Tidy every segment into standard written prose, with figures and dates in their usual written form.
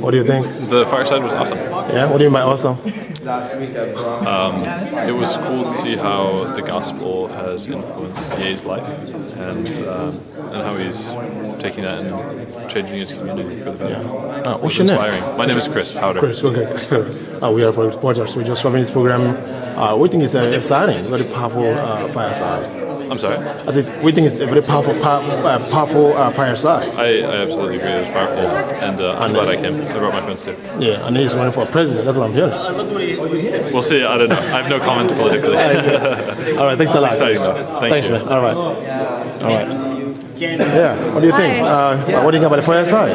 What do you think? The fireside was awesome. Yeah, what do you mean by awesome? It was cool to see how the gospel has influenced Ye's life and how he's taking that and changing his community for the better. Yeah. What's your inspiring. name? My name is Chris Howder. Chris, okay. We are reporters. We just covering this program. We think it's exciting, very powerful fireside. I'm sorry? I said, we think it's a very powerful fireside. I absolutely agree. It was powerful, and I'm glad I came. I brought my friends too. Yeah, and he's running for president. That's what I'm hearing. We'll see. I don't know. I have no comment politically. All right, thanks a lot. Thanks, man. All right. Yeah, what do you think? What do you think about the fireside?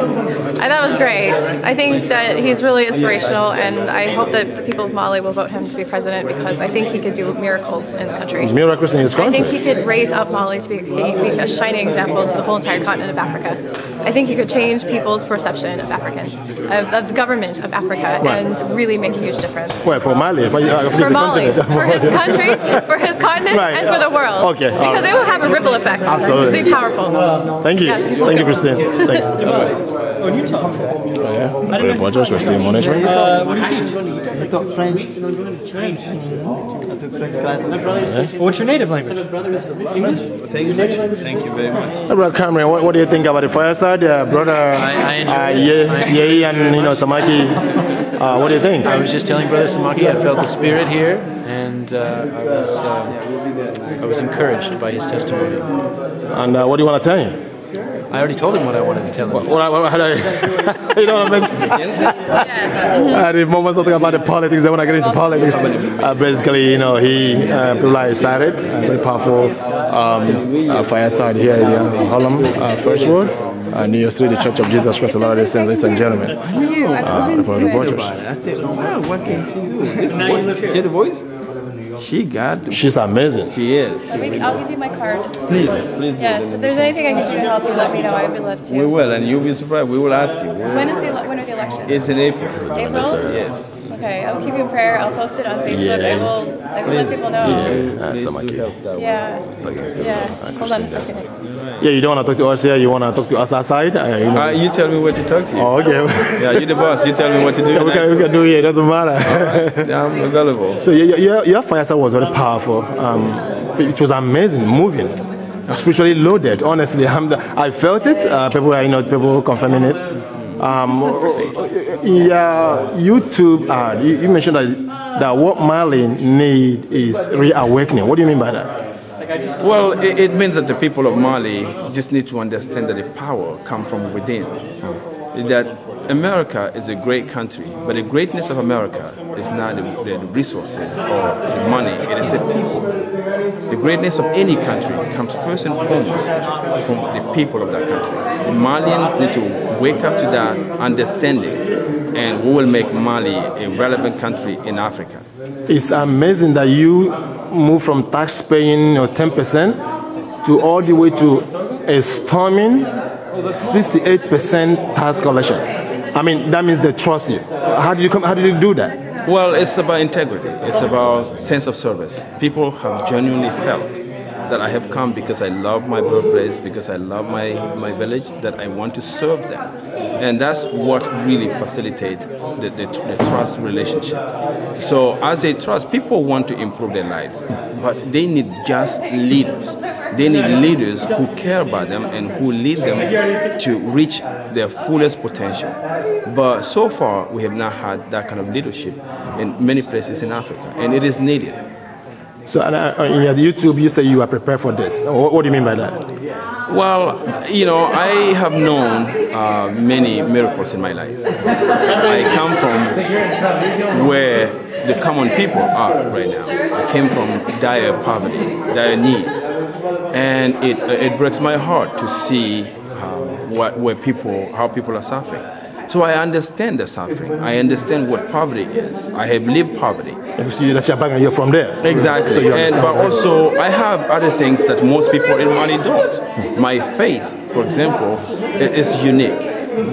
I thought it was great. I think that he's really inspirational, and I hope that the people of Mali will vote him to be president because I think he could do miracles in the country. Miracles in his country? I think he could raise up Mali to be a shining example to the whole entire continent of Africa. I think he could change people's perception of Africans, of the government of Africa, and really make a huge difference. Well, for Mali? For Mali, for his country, for his continent, and for the world. Okay. Because it will have a ripple effect. Absolutely. It's really powerful. Thank you. Yeah, Thank you, Christine. Thanks. Oh, you talk. We're reporters, we're still monitoring. What do you teach? I taught French. I took French classes. What's your native language? English? Thank you very much. Brother Cameron, what do you think about the fireside? Brother Ye and Samaki, what do you think? I was just telling Brother Samaki I felt the spirit here, and I was encouraged by his testimony. And what do you want to tell him? I already told him what I wanted to tell him. You know what I mentioned? The moment talking about the politics, then when I get into politics, basically, he people are excited, very powerful fireside here in Harlem, First Road, New York City, the Church of Jesus Christ of Latter-day Saints, ladies and gentlemen. Reporters. That's it. Wow, what can she do? This hear the voice? She's amazing. She is. I'll give you my card. Please. Yes, if there's anything I can do to help you, let me know. I'd be love to. We will, and you'll be surprised. We will ask you. When are the elections? It's in April. April? Yes. Okay, I'll keep you in prayer. I'll post it on Facebook. I will let people know. Yeah. Hold on a second. Yeah, you don't want to talk to us here, you want to talk to us outside? You tell me what to talk to you. Oh, okay. Yeah, you're the boss. You tell me what to do. We can do it, it doesn't matter. Right. I'm available. So your fireside was very powerful. It was amazing, moving, spiritually loaded. Honestly, I felt it. People confirming it. YouTube, you mentioned that what Mali need is reawakening. What do you mean by that? Well, it means that the people of Mali just need to understand that the power comes from within. That America is a great country, but the greatness of America is not the resources or the money, it is the people. The greatness of any country comes first and foremost from the people of that country. The Malians need to wake up to that understanding, and we will make Mali a relevant country in Africa. It's amazing that you move from tax paying 10% to all the way to a storming 68% tax collection. I mean, that means they trust you. How did you do that? Well, it's about integrity. It's about sense of service. People have genuinely felt that I have come because I love my birthplace, because I love my village, that I want to serve them. And that's what really facilitates the trust relationship. So as they trust, people want to improve their lives, but they need just leaders. They need leaders who care about them and who lead them to reach their fullest potential. But so far, we have not had that kind of leadership in many places in Africa, and it is needed. So in your YouTube, you say you are prepared for this. What do you mean by that? Well, I have known many miracles in my life. I come from where the common people are right now. I came from dire poverty, dire needs. And it breaks my heart to see how people are suffering. So I understand the suffering. I understand what poverty is. I have lived poverty. You're from there. Exactly. So but also, I have other things that most people in Mali don't. My faith, for example, is unique.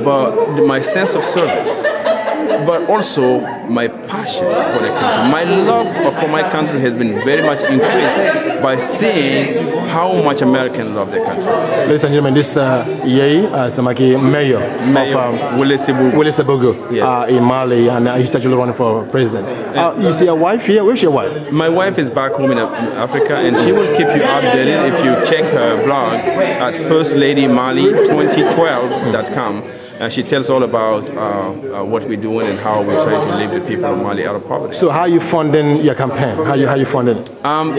But my sense of service but also my passion for the country. My love for my country has been very much increased by seeing how much Americans love their country. Ladies and gentlemen, this Yei Samaki Mayor of Willie Sebugu Yes. In Mali, and he's actually running for president. You see a wife here? Where's your wife? My wife is back home in Africa, and she will keep you updated if you check her blog at firstladymali2012.com. And she tells all about what we're doing and how we're trying to lift the people of Mali out of poverty. So how are you funding your campaign? How you funding it?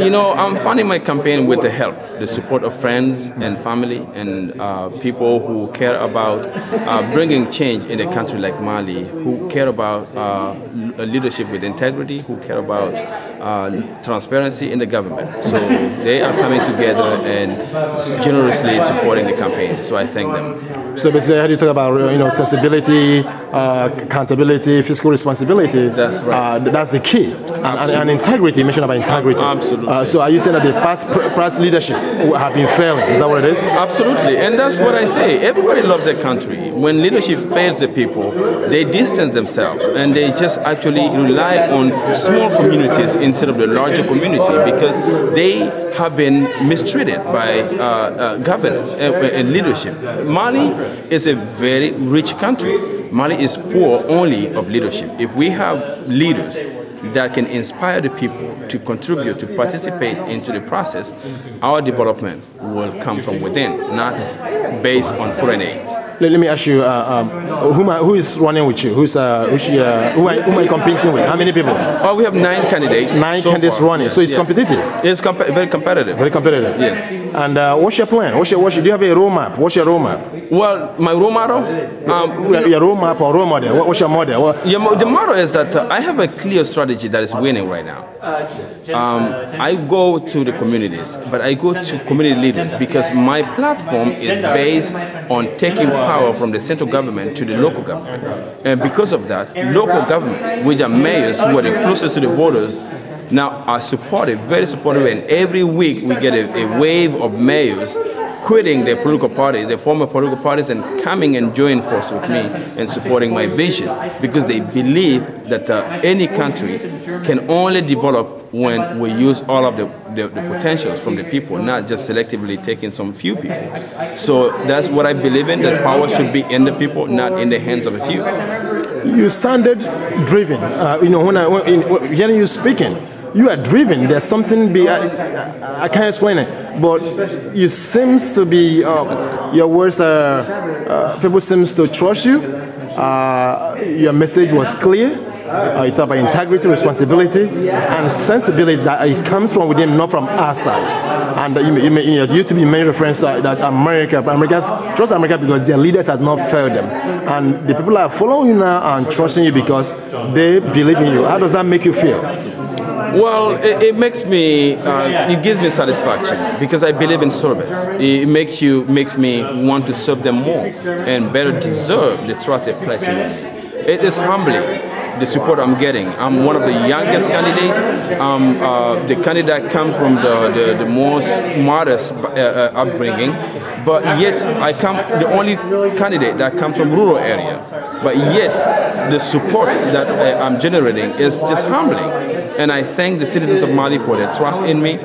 You know, I'm funding my campaign with the help, the support of friends and family and people who care about bringing change in a country like Mali, who care about leadership with integrity, who care about transparency in the government. So they are coming together and generously supporting the campaign. So I thank them. So basically, how do you talk about sensibility, accountability, fiscal responsibility? That's right. That's the key. And integrity. You mentioned about integrity. Absolutely. So are you saying that the past leadership have been failing? Is that what it is? Absolutely. And that's what I say. Everybody loves their country. When leadership fails the people, they distance themselves and they just actually rely on small communities instead of the larger community because they have been mistreated by governance and leadership. Mali is a very rich country. Mali is poor only of leadership. If we have leaders that can inspire the people to contribute, to participate into the process, our development will come from within, not based on foreign aid. Let me ask you, who is running with you? Who are you competing with? How many people? Oh, we have 9 candidates. 9 candidates running. Yes. So it's competitive. It's very competitive. Very competitive. Yes. And what's your plan? Do you have a roadmap? What's your roadmap? Well, my role model. Your roadmap or role model? What's your model? The model is that I have a clear strategy that is winning right now. I go to the communities, but I go to community leaders because my platform is based on taking power from the central government to the local government. And because of that, local government, which are mayors who are the closest to the voters, now are supportive, very supportive, and every week we get a wave of mayors quitting their political parties, their former political parties, and coming and joining forces with me and supporting my vision because they believe that any country can only develop when we use all of the potentials from the people, not just selectively taking some few people. So that's what I believe in, that power should be in the people, not in the hands of a few. You sounded driven. When hearing you speaking, you are driven. There's something I can't explain it, but you seems to be your words are people seems to trust you. Your message was clear. You talk about integrity, responsibility, and sensibility that it comes from within, not from outside. And you to be made reference that America trust America because their leaders have not failed them, and the people are following you now and trusting you because they believe in you. How does that make you feel? Well, it makes me, it gives me satisfaction because I believe in service. It makes me want to serve them more and better deserve the trust they place in me. It is humbling, the support I'm getting. I'm one of the youngest candidates. The candidate comes from the most modest upbringing, but yet I come the only candidate that comes from rural area. But yet the support that I'm generating is just humbling. And I thank the citizens of Mali for their trust in me,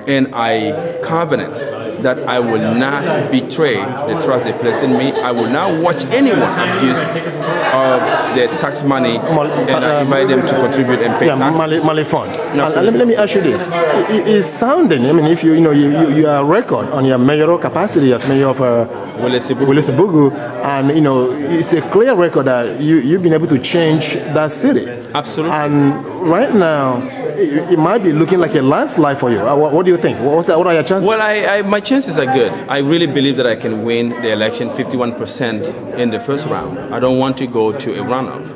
and I covenant that I will not betray the trust they place in me. I will not watch anyone abuse of their tax money, and I invite them to contribute and pay tax. Mali fund. Let me ask you this: it's sounding. I mean, if you are record on your mayoral capacity as mayor of Willie Sebugu, and it's a clear record that you've been able to change that city. Absolutely. And right now, it might be looking like a landslide for you. What do you think? What are your chances? Well, my chances are good. I really believe that I can win the election 51% in the first round. I don't want to go to a runoff.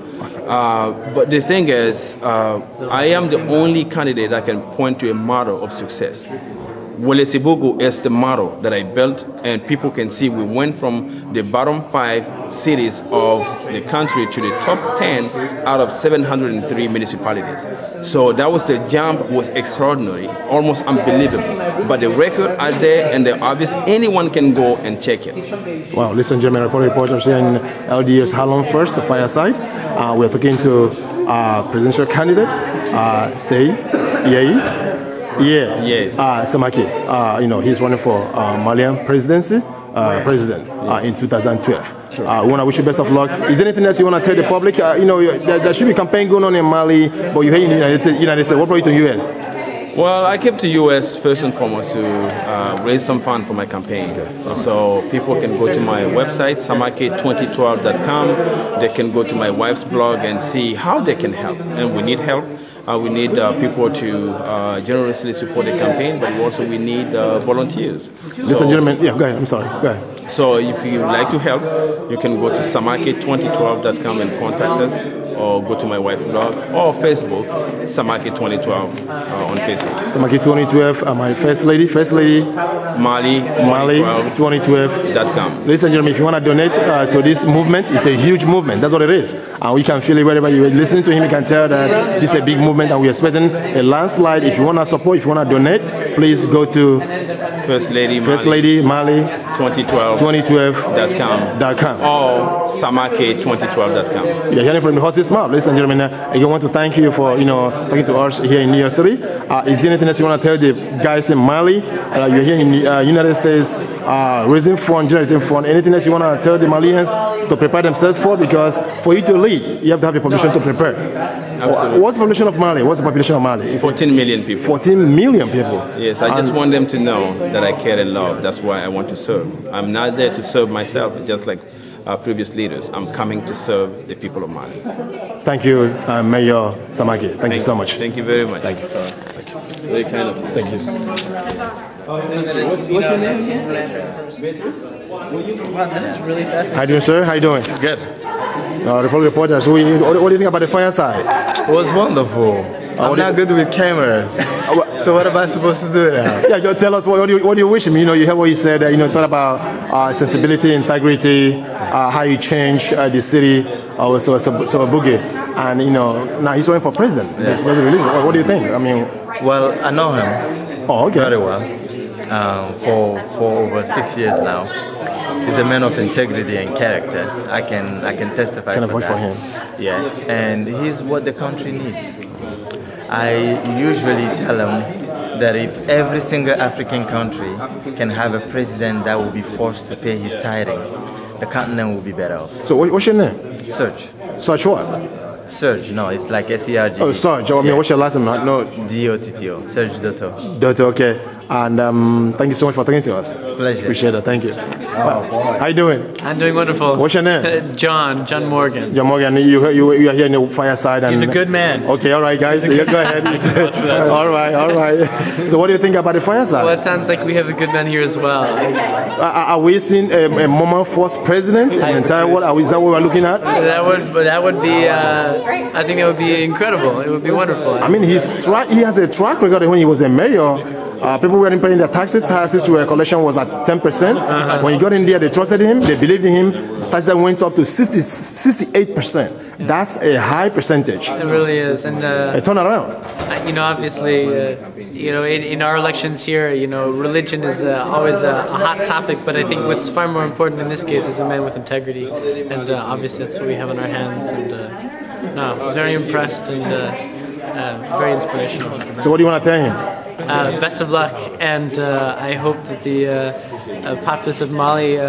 But the thing is, I am the only candidate that can point to a model of success. Wole Sibugu is the model that I built, and people can see we went from the bottom 5 cities of the country to the top 10 out of 703 municipalities. So that was the jump, was extraordinary, almost unbelievable. But the record out there and the obvious, anyone can go and check it. Wow, listen, gentlemen, reporters here in LDS Harlem First, the Fireside. We're talking to presidential candidate, Yes. Samake. He's running for Malian presidency, in 2012. We want to wish you best of luck. Is there anything else you want to tell the public? There should be a campaign going on in Mali, but you're here in the United States. What brought you to the U.S.? Well, I came to U.S. first and foremost to raise some funds for my campaign. So people can go to my website, samake2012.com. They can go to my wife's blog and see how they can help. And we need help. We need people to generously support the campaign, but also we need volunteers. Listen, gentlemen, go ahead. I'm sorry. Go ahead. So if you would like to help, you can go to samake2012.com and contact us, or go to my wife's blog, or Facebook, Samake2012 on Facebook. Samake2012, my first lady, Mali2012.com. Ladies and gentlemen, if you want to donate to this movement, it's a huge movement. That's what it is. And we can feel it wherever you're listening to him. You can tell that this is a big movement, and we're expecting a landslide. If you want to support, if you want to donate, please go to First Lady Mali 2012.com or Samake2012.com. You're hearing from the horse's mouth. Ladies and gentlemen, I want to thank you for talking to us here in New York City. Is there anything else you want to tell the guys in Mali? You're here in the United States, raising funds, generating funds. Anything else you want to tell the Malians to prepare themselves for? Because for you to lead, you have to have a population to prepare. Absolutely. What's the population of Mali? What's the population of Mali? 14 million people. 14 million people. Yes, I just want them to know that I care and love. That's why I want to serve. I'm not there to serve myself, just like our previous leaders. I'm coming to serve the people of Mali. Thank you, Mayor Samake. Thank you so much. Thank you very much. Thank you. Very kind of you. Thank you. What's your name? Wow, that is really fascinating. How you doing, sir? How you doing? Good. Republic reporters, what do you think about the Fireside? It was wonderful. I'm not good with cameras. So what am I supposed to do now? Yeah, just tell us what do you wish him? You heard what he said. Thought about sensibility, integrity, how you change the city. So a boogie, and now he's running for president. Yeah. What do you think? I mean, well, I know him. Oh, okay. Very well. For over 6 years now. He's a man of integrity and character. I can testify Can I for vote that. for him? Yeah, and he's what the country needs. I usually tell him that if every single African country can have a president that will be forced to pay his tithing, the continent will be better off. So what's your name? Serge. Serge what? Serge, no, it's like S-E-R-G. Oh, Serge. I mean, what's your last name? No. D-O-T-T-O. Serge Dotto. Dotto, okay. And thank you so much for talking to us. Pleasure. Appreciate it. Thank you. How you doing? I'm doing wonderful. What's your name? John Morgan. John Morgan, you are here in the Fireside. And He's a good man. Okay, all right, guys. Go ahead. All right. So what do you think about the Fireside? Well, it sounds like we have a good man here as well. Are we seeing a moment first president in the entire world? Is that what we're looking at? That would be, I think that would be incredible. It would be wonderful. I mean, he has a track record when he was a mayor. People weren't paying their taxes. Taxes to a collection was at 10%. When he got in there, they trusted him. They believed in him. Taxes went up to 68%. Yeah. That's a high percentage. It really is. And a turnaround. Obviously, in our elections here, religion is always a hot topic. But I think what's far more important in this case is a man with integrity. And obviously, that's what we have on our hands. And very impressed and very inspirational. So what do you want to tell him? Best of luck, and I hope that the populace of Mali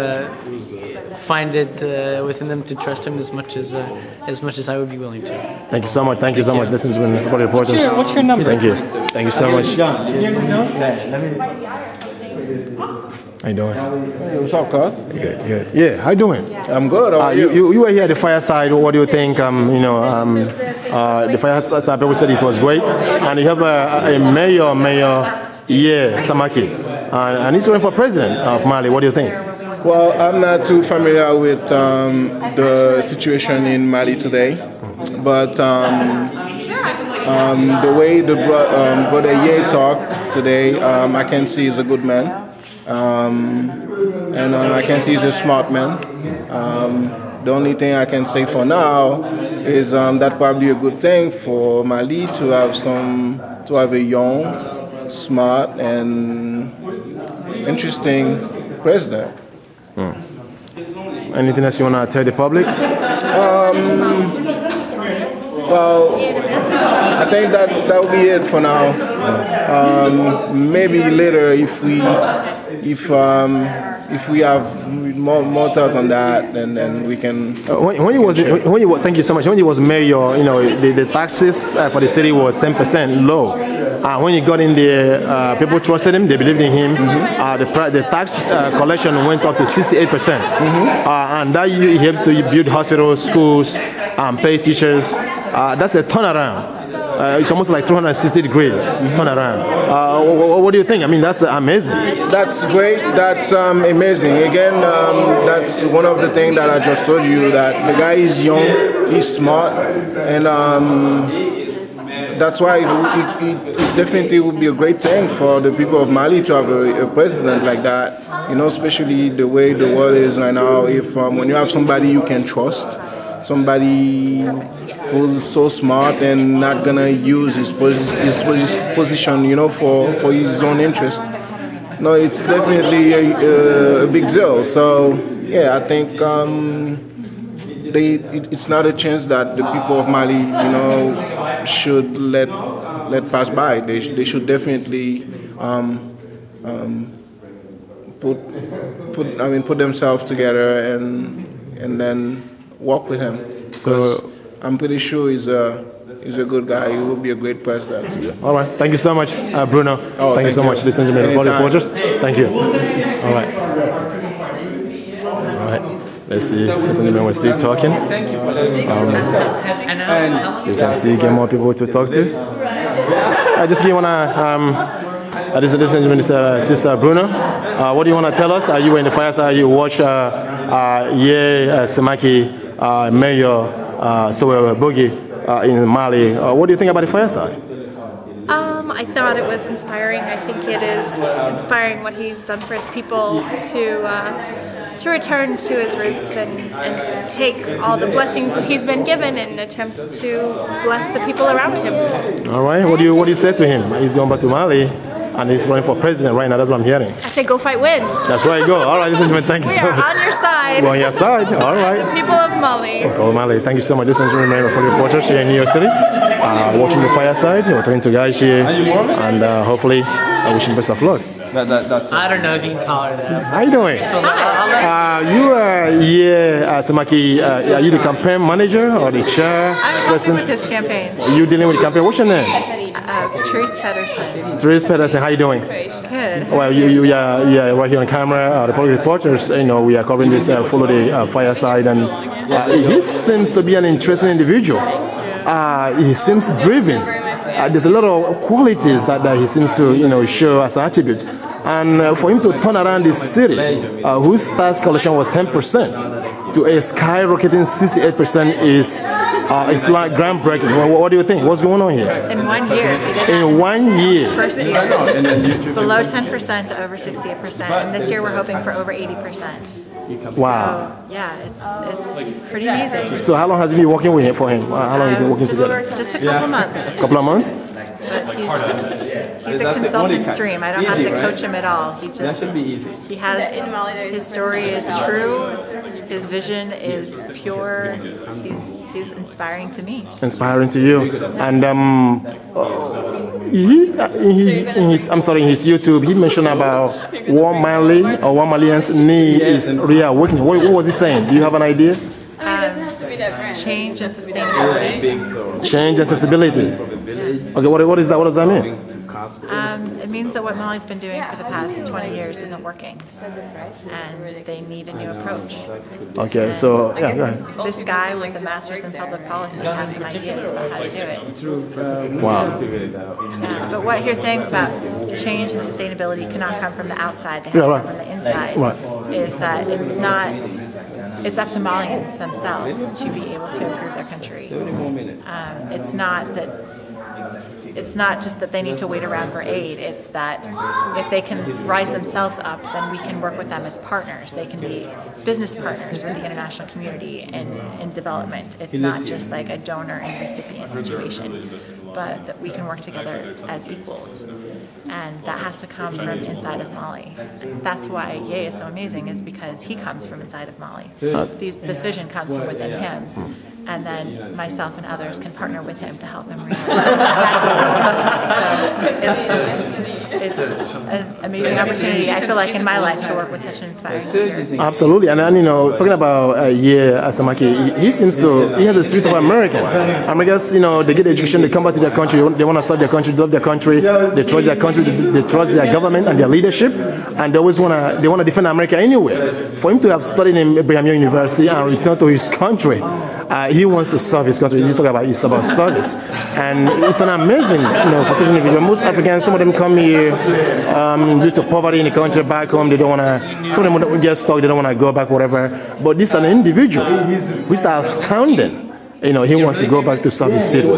find it within them to trust him as much as I would be willing to. Thank you so much. Thank you so much. This has been for the reporters. What's your number? Thank you. Thank you so much. How you doing? Hey, what's up, Carl? Good. Yeah, how you doing? I'm good. How are you? You were here at the Fireside. What do you think? The Fireside people said it was great, and you have a mayor, Samake, and he's running for president of Mali. What do you think? Well, I'm not too familiar with the situation in Mali today, but the way the brother Ye talked today. I can see he's a good man, and I can see he's a smart man. The only thing I can say for now is that's probably a good thing for Mali to have a young, smart, and interesting president. Anything else you want to tell the public? Well, I think that will be it for now. Maybe later, if we have more thoughts on that, then we can. Thank you so much. When you was mayor, the taxes for the city was 10% low. When he got in there, people trusted him. They believed in him. The tax collection went up to 68%, and that helped to build hospitals, schools, pay teachers. That's a turnaround. It's almost like 360 degrees turnaround. What do you think? I mean, that's amazing. That's great. That's amazing. Again, that's one of the things that I just told you, that the guy is young, he's smart, and that's why it definitely would be a great thing for the people of Mali to have a president like that. Especially the way the world is right now. If when you have somebody you can trust, somebody who's so smart and not gonna use his position, for his own interest. No, it's definitely a big deal. So yeah, I think it's not a chance that the people of Mali, should let pass by. They should definitely put themselves together and then walk with him. So I'm pretty sure he's a good guy. He will be a great president. All right. Thank you so much, Bruno. Thank you so much, ladies and gentlemen, reporters. Thank you. All right. All right. Let's see. Ladies and gentlemen, we're still talking. So you can still get more people to talk to. I just want to. Ladies and gentlemen, this is Sister Bruno. What do you want to tell us? Are you in the fireside? You watch Semaki Mayor Sowore Bougie in Mali. What do you think about the fireside? I thought it was inspiring. I think it is inspiring what he's done for his people to return to his roots and take all the blessings that he's been given and attempt to bless the people around him. All right. What do you say to him? He's going back to Mali. And he's running for president right now. That's what I'm hearing. I say go fight, win. That's right, go. All right, ladies and gentlemen, thank you so much. We are on your side. We're on your side. All right. The people of Mali. Oh, Mali. Thank you so much. Ladies and gentlemen, reporters here in New York City. Watching the fireside. We're talking to guys here. And hopefully, I wish you the best of luck. I don't know if you can call her that. How you doing? You are here, Semaki. Are you the campaign manager or the chair? I'm helping with his campaign. You dealing with the campaign? What's your name? Therese Pedersen. Therese Pedersen, how you doing? Good. Well, you are right here on camera. The public reporters, we are covering this, follow the fireside, and he seems to be an interesting individual. He seems driven. There's a lot of qualities that he seems to, show as an attribute. And for him to turn around this city, whose tax collection was 10%, to a skyrocketing 68% is like groundbreaking. What do you think? What's going on here? In 1 year. In 1 year. First year. Below 10% to over 68%. And this year we're hoping for over 80%. Wow. So, yeah, it's pretty amazing. So how long has you been working with him for him? How long have you been working together? Just a couple months. Couple of months? But he's a consultant's dream. I don't have to coach him at all. He has, his story is true. His vision is pure. He's inspiring to me. Inspiring to you. And in his YouTube, he mentioned about one Malian's need is reawakening. What was he saying? Do you have an idea? Change and sustainability. Change and accessibility. Okay, what is that? What does that mean? It means that what Mali's been doing for the past 20 years isn't working, and they need a new approach. Okay, so this guy with a master's in public policy has some ideas about how to do it. Wow. But what you're saying about change and sustainability cannot come from the outside; they have to come from the inside. Is that it's not. It's up to Malians themselves to be able to improve their country. It's not that it's not just that they need to wait around for aid, it's that if they can rise themselves up, then we can work with them as partners. They can be business partners with the international community in development. It's not just like a donor and recipient situation, but that we can work together as equals. And that has to come from inside of Mali. That's why Ye is so amazing, is because he comes from inside of Mali. This vision comes from within him. And then myself and others can partner with him to help him realize that. So it's an amazing opportunity, I feel like, in my life to work with such an inspiring leader. Absolutely, and you know, talking about Ye Asamaki, he seems to, he has the spirit of American. Americans, you know, they get education, they come back to their country, they want to start their country, love their country, they trust their country, they trust their government and their leadership, and they always want to defend America anywhere. For him to have studied in Brigham Young University and return to his country, he wants to serve his country. He's talking about it's about service, and it's an amazing, you know, position individual. Most Africans, some of them come here due to poverty in the country. Back home, they don't want to. Some of them get stuck. They don't want to go back, whatever. But this is an individual, which is astounding. You know, he wants to go back to serve his people.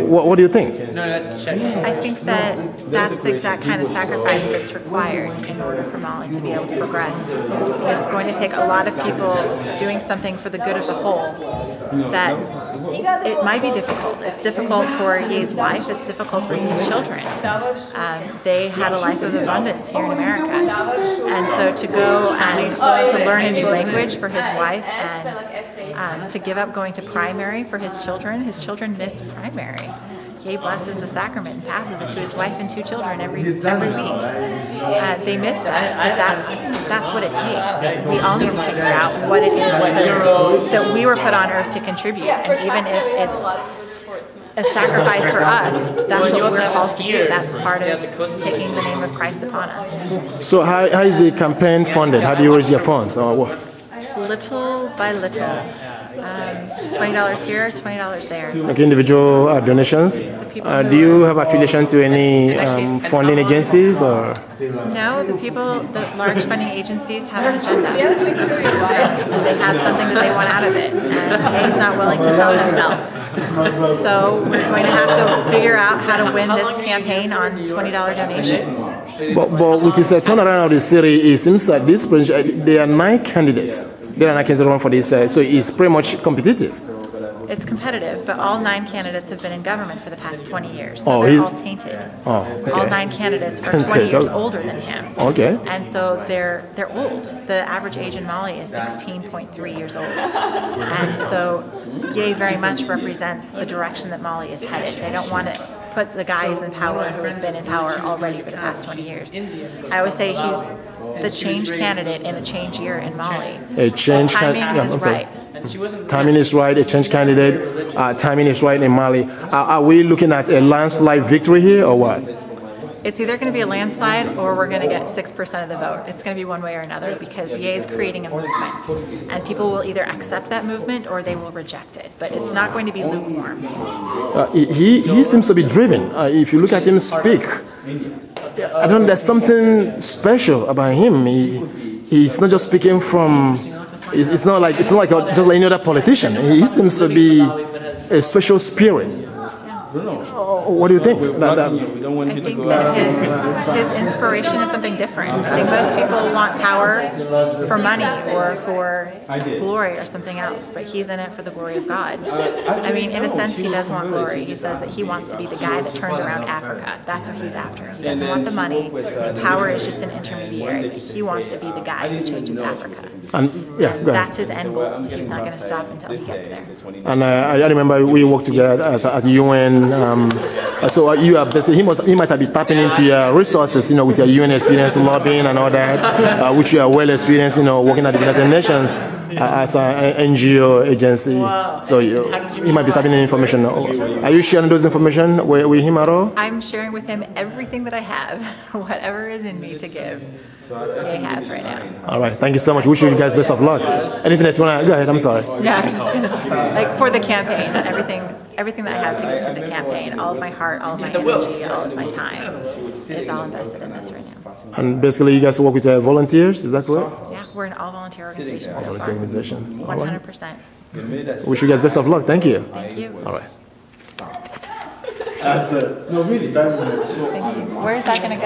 What do you think? I think that that's the exact kind of sacrifice that's required in order for Mali to be able to progress. It's going to take a lot of people doing something for the good of the whole. That it might be difficult. It's difficult for Ye's wife. It's difficult for Ye's children. They had a life of abundance here in America. And so to go and to learn a new language for his wife and to give up going to primary for his children miss primary. Ye blesses the sacrament and passes it to his wife and 2 children every week. They miss that, but that's what it takes. We all need to figure out what it is that we were put on earth to contribute, and even if it's a sacrifice for us, that's what we're called to do. That's part of taking the name of Christ upon us. So how is the campaign funded? How do you raise your funds? Or what? Little by little. $20 here, $20 there. Like individual donations? Do you have affiliation to any funding agencies? Or? No, the large funding agencies have an agenda. And they have something that they want out of it. And he's not willing to sell himself. So we're going to have to figure out how to win this campaign on $20 donations. But with this turnaround of the city, it seems that this there are 9 candidates. There are 9 candidates run for this, so it's pretty much competitive. It's competitive, but all 9 candidates have been in government for the past 20 years, so they're all tainted. Okay. All 9 candidates are 20 years older than him. Okay. And so they're old. The average age in Mali is 16.3 years old. And so Ye very much represents the direction that Mali is headed. They don't want to put the guys in power who have been in power already for the past 20 years. I always say he's the change candidate in a change year in Mali. A change candidate is right. Timing is right, a change candidate. Timing is right in Mali. Are we looking at a landslide victory here or what? It's either going to be a landslide or we're going to get 6% of the vote. It's going to be one way or another because Ye is creating a movement. And people will either accept that movement or they will reject it. But it's not going to be lukewarm. He seems to be driven. If you look at him speak, I don't know, there's something special about him. He's not just speaking from, it's not like just like any other politician. He seems to be a special spirit. What do you think? I think that his inspiration is something different. I think most people want power for money or for glory or something else, but he's in it for the glory of God. I mean, in a sense, he does want glory. He says that he wants to be the guy that turned around Africa. That's what he's after. He doesn't want the money. The power is just an intermediary, but he wants to be the guy who changes Africa. And that's his end goal. He's not going to stop until he gets there. And I remember we worked together at the UN. So you are basically, he might have been tapping into your resources, you know, with your UN experience, lobbying and all that, which you are well experienced, you know, working at the United Nations as an NGO agency. So he might be tapping in information. Are you sharing those information with him at all? I'm sharing with him everything that I have, whatever is in me to give. He has right now. All right, thank you so much. Wish you guys best of luck. Anything else you want to go ahead? I'm sorry. No, I'm just gonna, like for the campaign, everything that I have to give to the campaign, all of my heart, all of my energy, all of my time is all invested in this right now. And basically, you guys work with volunteers, is that correct? Yeah, we're an all-volunteer organization so far. Organization. 100%. Wish you guys best of luck. Thank you. Thank you. All right. That's it. No, really. Thank you. Where is that going to go?